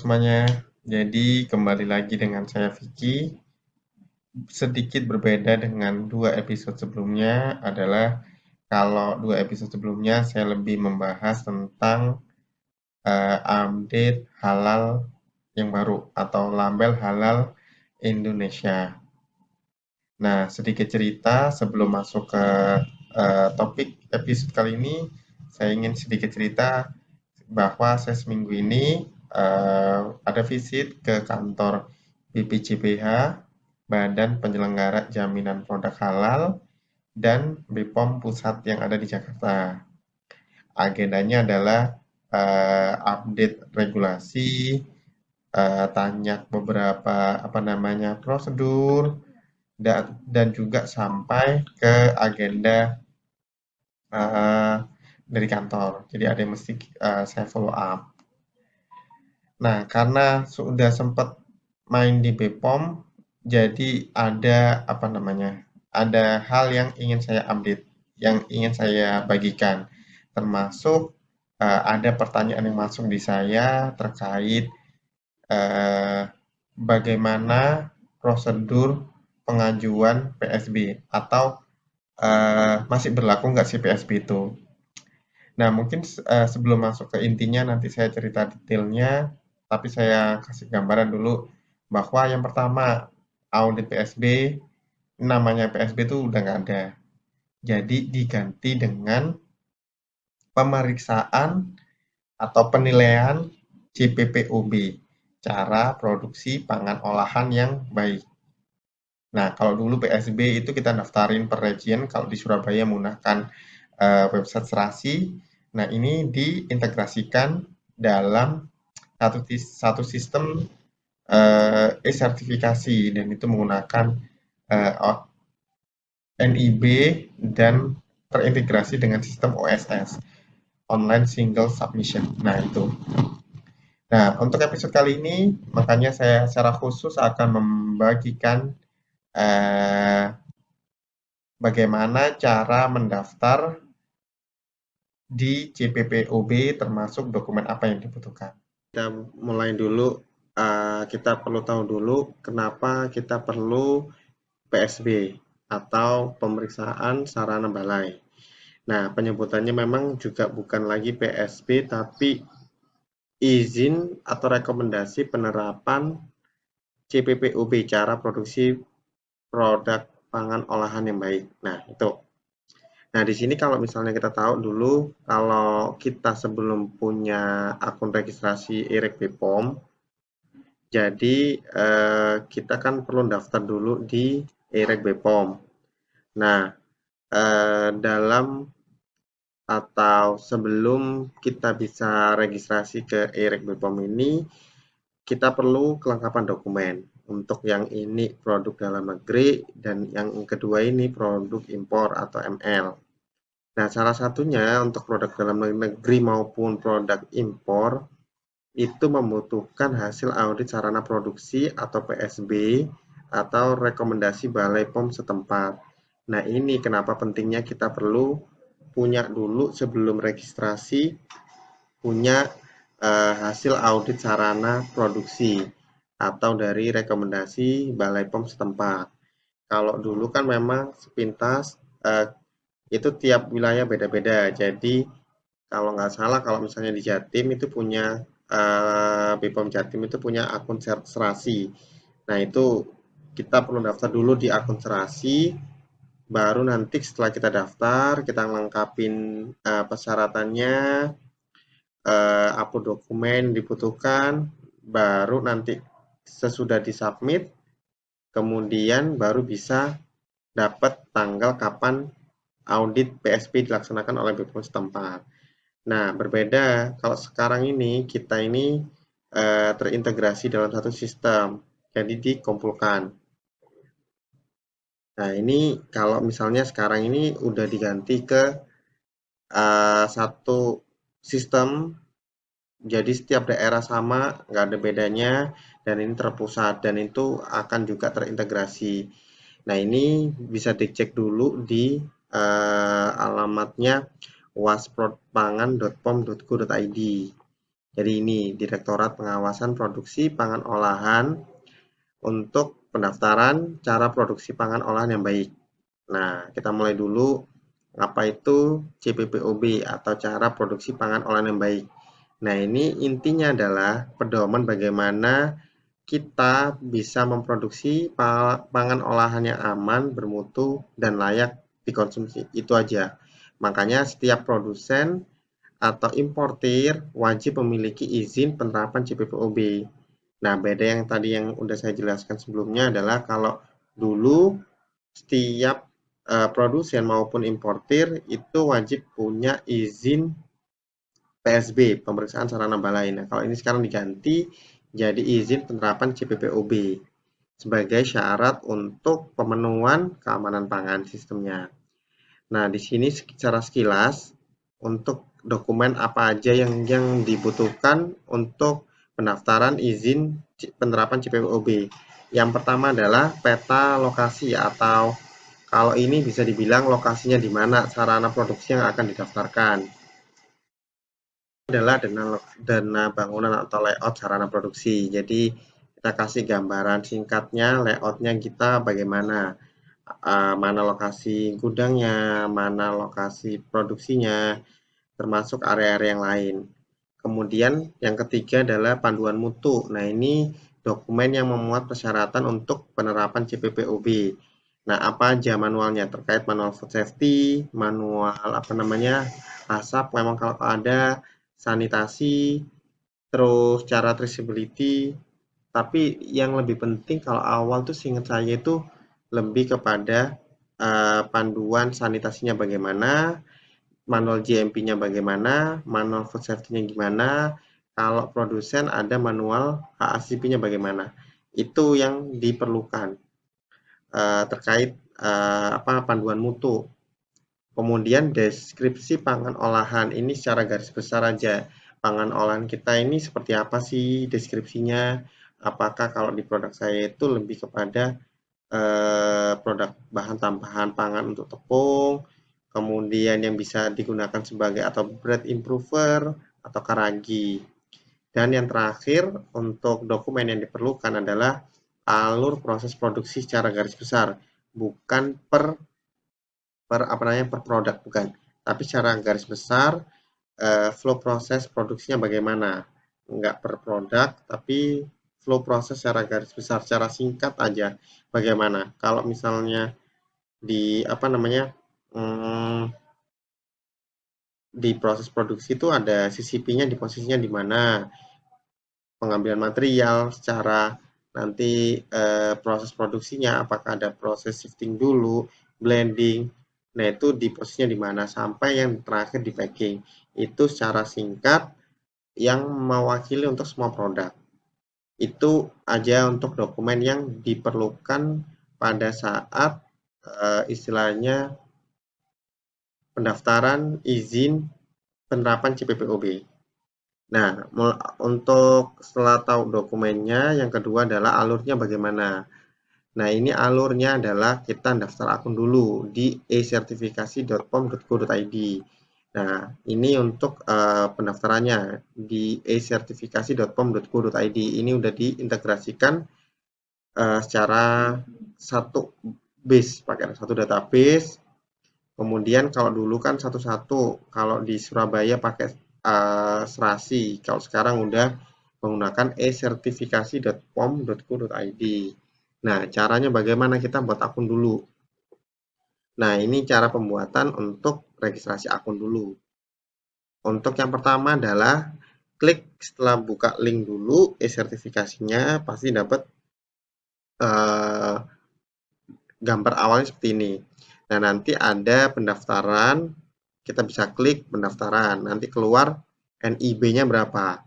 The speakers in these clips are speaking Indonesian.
semuanya, jadi kembali lagi dengan saya Vicky. Sedikit berbeda dengan 2 episode sebelumnya adalah kalau 2 episode sebelumnya saya lebih membahas tentang update halal yang baru atau label halal Indonesia. Nah, sedikit cerita sebelum masuk ke topik episode kali ini, saya ingin sedikit cerita bahwa saya seminggu ini ada visit ke kantor BPJPH, Badan Penyelenggara Jaminan Produk Halal, dan BPOM Pusat yang ada di Jakarta. Agendanya adalah update regulasi, tanya beberapa prosedur, dan juga sampai ke agenda dari kantor. Jadi ada yang mesti saya follow up. Nah, karena sudah sempat main di BPOM, jadi ada hal yang ingin saya update, yang ingin saya bagikan, termasuk ada pertanyaan yang masuk di saya terkait eh, bagaimana prosedur pengajuan PSB atau masih berlaku nggak sih PSB itu. Nah, mungkin sebelum masuk ke intinya nanti saya cerita detailnya, tapi saya kasih gambaran dulu bahwa yang pertama, audit PSB, namanya PSB itu udah nggak ada. Jadi diganti dengan pemeriksaan atau penilaian CPPOB, cara produksi pangan olahan yang baik. Nah, kalau dulu PSB itu kita daftarin per region, kalau di Surabaya menggunakan website Serasi. Nah, ini diintegrasikan dalam satu sistem e-sertifikasi dan itu menggunakan NIB dan terintegrasi dengan sistem OSS, Online Single Submission. Nah, itu. Nah, untuk episode kali ini, makanya saya secara khusus akan membagikan eh, bagaimana cara mendaftar di CPPOB termasuk dokumen apa yang dibutuhkan. Kita mulai dulu, kita perlu tahu dulu kenapa kita perlu PSB atau pemeriksaan sarana balai. Nah, penyebutannya memang juga bukan lagi PSB tapi izin atau rekomendasi penerapan CPPOB, cara produksi produk pangan olahan yang baik. Nah, itu. Nah, di sini kalau misalnya kita tahu dulu, kalau kita sebelum punya akun registrasi IREK BPOM, jadi kita kan perlu daftar dulu di IREK BPOM. Nah, dalam atau sebelum kita bisa registrasi ke IREK BPOM ini, kita perlu kelengkapan dokumen. Untuk yang ini produk dalam negeri dan yang kedua ini produk impor atau ML. Nah, salah satunya untuk produk dalam negeri maupun produk impor itu membutuhkan hasil audit sarana produksi atau PSB atau rekomendasi Balai POM setempat. Nah, ini kenapa pentingnya kita perlu punya dulu sebelum registrasi, punya hasil audit sarana produksi atau dari rekomendasi Balai POM setempat. Kalau dulu kan memang sepintas itu tiap wilayah beda-beda. Jadi kalau nggak salah kalau misalnya di Jatim itu punya BPOM Jatim itu punya akun Serasi. Nah, itu kita perlu daftar dulu di akun Serasi, baru nanti setelah kita daftar, kita lengkapin persyaratannya, upload dokumen dibutuhkan, baru nanti sesudah disubmit, kemudian baru bisa dapat tanggal kapan audit PSB dilaksanakan oleh BPOM setempat. Nah, berbeda kalau sekarang ini kita ini terintegrasi dalam satu sistem, jadi dikumpulkan. Nah, ini kalau misalnya sekarang ini udah diganti ke satu sistem, jadi setiap daerah sama, nggak ada bedanya, dan ini terpusat, dan itu akan juga terintegrasi. Nah, ini bisa dicek dulu di alamatnya wasprodpangan.pom.go.id. Jadi ini Direktorat Pengawasan Produksi Pangan Olahan untuk pendaftaran cara produksi pangan olahan yang baik. Nah, kita mulai dulu apa itu CPPOB atau cara produksi pangan olahan yang baik. Nah, ini intinya adalah pedoman bagaimana kita bisa memproduksi pangan olahan yang aman, bermutu, dan layak dikonsumsi. Itu aja. Makanya setiap produsen atau importir wajib memiliki izin penerapan CPPOB. Nah, beda yang tadi yang udah saya jelaskan sebelumnya adalah kalau dulu setiap produsen maupun importir itu wajib punya izin PSB, pemeriksaan sarana balai. Nah, kalau ini sekarang diganti jadi izin penerapan CPPOB sebagai syarat untuk pemenuhan keamanan pangan sistemnya. Nah, di sini secara sekilas untuk dokumen apa aja yang dibutuhkan untuk pendaftaran izin penerapan CPOB. Yang pertama adalah peta lokasi atau kalau ini bisa dibilang lokasinya di mana sarana produksi yang akan didaftarkan. Adalah dana bangunan atau layout sarana produksi. Jadi kita kasih gambaran singkatnya, layoutnya kita bagaimana, mana lokasi gudangnya, mana lokasi produksinya, termasuk area-area yang lain. Kemudian yang ketiga adalah panduan mutu. Nah, ini dokumen yang memuat persyaratan untuk penerapan CPPOB. Nah, apa aja manualnya? Terkait manual food safety, manual asap memang kalau ada, sanitasi, terus cara traceability. Tapi yang lebih penting kalau awal tuh seingat saya itu lebih kepada panduan sanitasinya bagaimana, manual GMP-nya bagaimana, manual food safety-nya gimana, kalau produsen ada manual HACCP-nya bagaimana. Itu yang diperlukan terkait panduan mutu. Kemudian deskripsi pangan olahan ini secara garis besar aja. Pangan olahan kita ini seperti apa sih deskripsinya? Apakah kalau di produk saya itu lebih kepada produk bahan tambahan pangan untuk tepung, kemudian yang bisa digunakan sebagai atau bread improver atau karagi. Dan yang terakhir untuk dokumen yang diperlukan adalah alur proses produksi secara garis besar, bukan per per produk bukan, tapi secara garis besar flow proses produksinya bagaimana, enggak per produk tapi flow proses secara garis besar, secara singkat aja bagaimana. Kalau misalnya di di proses produksi itu ada CCP-nya di posisinya di mana, pengambilan material secara nanti proses produksinya apakah ada proses shifting dulu, blending. Nah, itu di posisinya di mana sampai yang terakhir di packing. Itu secara singkat yang mewakili untuk semua produk. Itu aja untuk dokumen yang diperlukan pada saat istilahnya pendaftaran izin penerapan CPPOB. Nah, untuk setelah tahu dokumennya, yang kedua adalah alurnya bagaimana. Nah, ini alurnya adalah kita daftar akun dulu di e-sertifikasi.pom.go.id. Nah, ini untuk pendaftarannya di e-sertifikasi.pom.go.id. Ini udah diintegrasikan secara satu base, pakai satu database. Kemudian kalau dulu kan satu-satu, kalau di Surabaya pakai Serasi, kalau sekarang udah menggunakan e-sertifikasi.pom.go.id. Nah, caranya bagaimana? Kita buat akun dulu. Nah, ini cara pembuatan untuk registrasi akun dulu. Untuk yang pertama adalah klik setelah buka link dulu e-sertifikasinya, pasti dapat gambar awalnya seperti ini. Nah, nanti ada pendaftaran, kita bisa klik pendaftaran, nanti keluar NIB-nya berapa.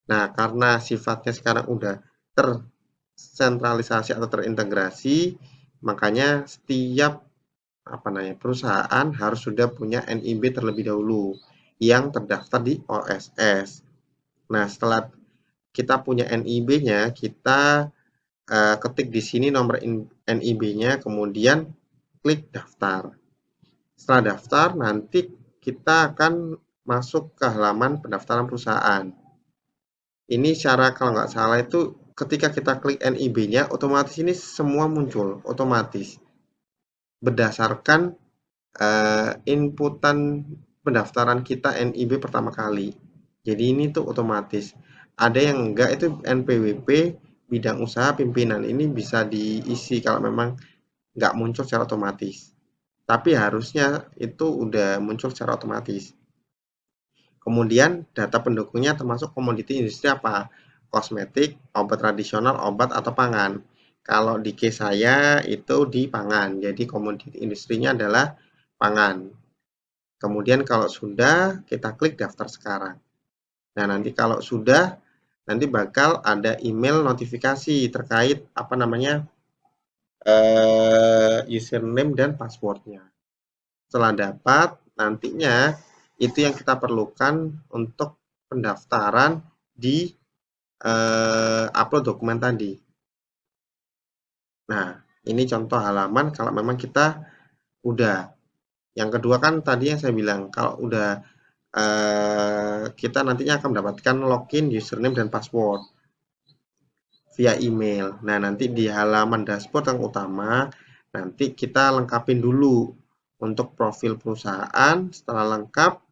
Nah, karena sifatnya sekarang udah tersentralisasi atau terintegrasi, makanya setiap perusahaan harus sudah punya NIB terlebih dahulu yang terdaftar di OSS. Nah, setelah kita punya NIB-nya, kita ketik di sini nomor NIB-nya, kemudian klik daftar. Setelah daftar, nanti kita akan masuk ke halaman pendaftaran perusahaan. Ini cara kalau nggak salah itu ketika kita klik NIB-nya, otomatis ini semua muncul otomatis berdasarkan inputan pendaftaran kita NIB pertama kali. Jadi ini tuh otomatis. Ada yang enggak itu NPWP bidang usaha pimpinan ini bisa diisi kalau memang nggak muncul secara otomatis. Tapi harusnya itu udah muncul secara otomatis. Kemudian data pendukungnya termasuk komoditi industri apa? Kosmetik, obat tradisional, obat atau pangan. Kalau di case saya itu di pangan. Jadi komoditi industrinya adalah pangan. Kemudian kalau sudah, kita klik daftar sekarang. Nah, nanti kalau sudah, nanti bakal ada email notifikasi terkait apa namanya username dan passwordnya. Setelah dapat, nantinya itu yang kita perlukan untuk pendaftaran di upload dokumen tadi. Nah, ini contoh halaman kalau memang kita udah. Yang kedua kan tadi yang saya bilang, kalau udah kita nantinya akan mendapatkan login, username, dan password via email. Nah, nanti di halaman dashboard yang utama, nanti kita lengkapin dulu untuk profil perusahaan. Setelah lengkap,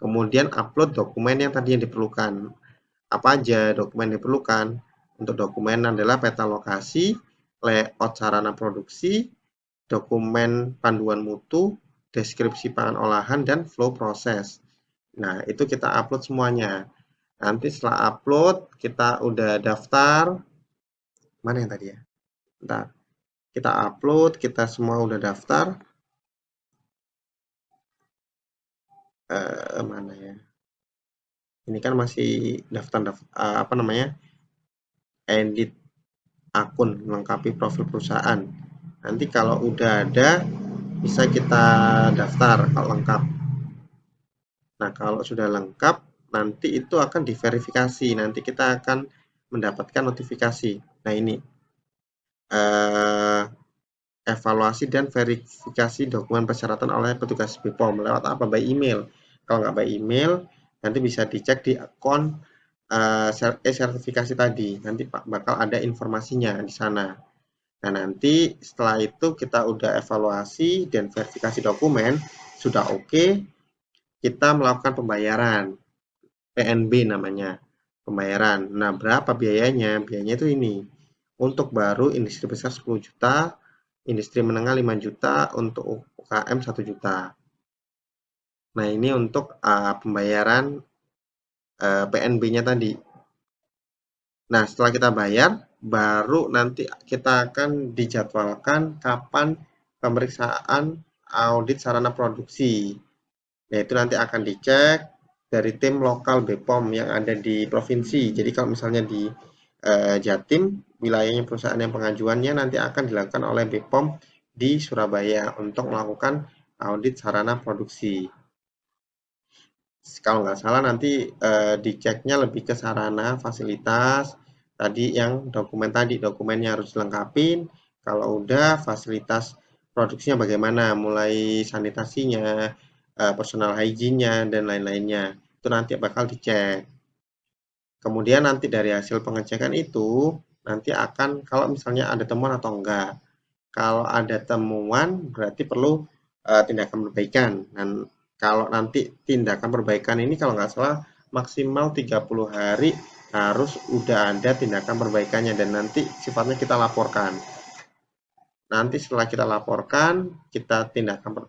kemudian upload dokumen yang tadi yang diperlukan. Apa aja dokumen yang diperlukan? Untuk dokumen adalah peta lokasi, layout sarana produksi, dokumen panduan mutu, deskripsi pangan olahan, dan flow proses. Nah, itu kita upload semuanya. Nanti setelah upload, kita udah daftar. Mana yang tadi ya? Bentar. Kita upload, kita semua udah daftar. Mana ya? Ini kan masih daftar, apa namanya? Edit akun, melengkapi profil perusahaan. Nanti kalau udah ada, bisa kita daftar kalau lengkap. Nah, kalau sudah lengkap, nanti itu akan diverifikasi. Nanti kita akan mendapatkan notifikasi. Nah, ini evaluasi dan verifikasi dokumen persyaratan oleh petugas BPOM lewat apa? By email. Kalau nggak by email, nanti bisa dicek di akun sertifikasi tadi. Nanti bakal ada informasinya di sana. Nah, nanti setelah itu kita udah evaluasi dan verifikasi dokumen, sudah oke, kita melakukan pembayaran. PNB namanya, pembayaran. Nah, berapa biayanya? Biayanya itu ini. Untuk baru industri besar 10 juta, industri menengah 5 juta, untuk UKM 1 juta. Nah, ini untuk pembayaran PNB-nya tadi. Nah, setelah kita bayar, baru nanti kita akan dijadwalkan kapan pemeriksaan audit sarana produksi. Nah, itu nanti akan dicek dari tim lokal BPOM yang ada di provinsi. Jadi kalau misalnya di Jatim, wilayahnya perusahaan yang pengajuannya nanti akan dilakukan oleh BPOM di Surabaya untuk melakukan audit sarana produksi. Kalau nggak salah nanti diceknya lebih ke sarana, fasilitas, tadi yang dokumennya harus dilengkapin. Kalau udah fasilitas produksinya bagaimana, mulai sanitasinya, personal hygiene-nya, dan lain-lainnya. Itu nanti bakal dicek. Kemudian nanti dari hasil pengecekan itu, nanti akan kalau misalnya ada temuan atau enggak. Kalau ada temuan berarti perlu tindakan perbaikan. Dan kalau nanti tindakan perbaikan ini kalau nggak salah maksimal 30 hari harus udah ada tindakan perbaikannya dan nanti sifatnya kita laporkan. Nanti setelah kita laporkan, kita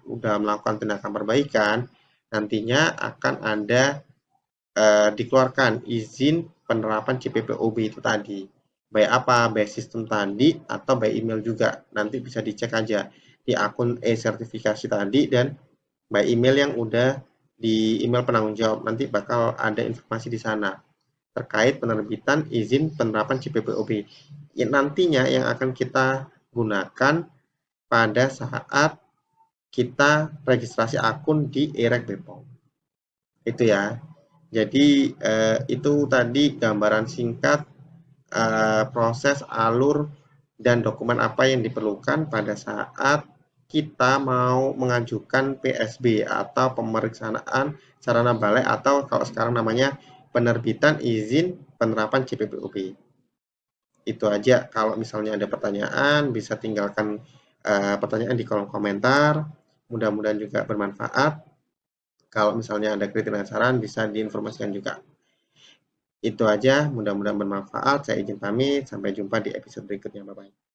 udah melakukan tindakan perbaikan, nantinya akan ada dikeluarkan izin penerapan CPPOB itu tadi. By apa? By sistem tadi atau by email juga. Nanti bisa dicek aja di akun e-sertifikasi tadi dan by email yang udah di email penanggung jawab. Nanti bakal ada informasi di sana terkait penerbitan izin penerapan CPPOB. Ya, nantinya yang akan kita gunakan pada saat kita registrasi akun di e-rek BPOM. Itu ya. Jadi itu tadi gambaran singkat proses, alur, dan dokumen apa yang diperlukan pada saat kita mau mengajukan PSB atau pemeriksaan sarana balai atau kalau sekarang namanya penerbitan izin penerapan CPPUB. Itu aja, kalau misalnya ada pertanyaan bisa tinggalkan pertanyaan di kolom komentar. Mudah-mudahan juga bermanfaat. Kalau misalnya ada kritik dan saran bisa diinformasikan juga. Itu aja, mudah-mudahan bermanfaat. Saya izin pamit, sampai jumpa di episode berikutnya. Bye-bye.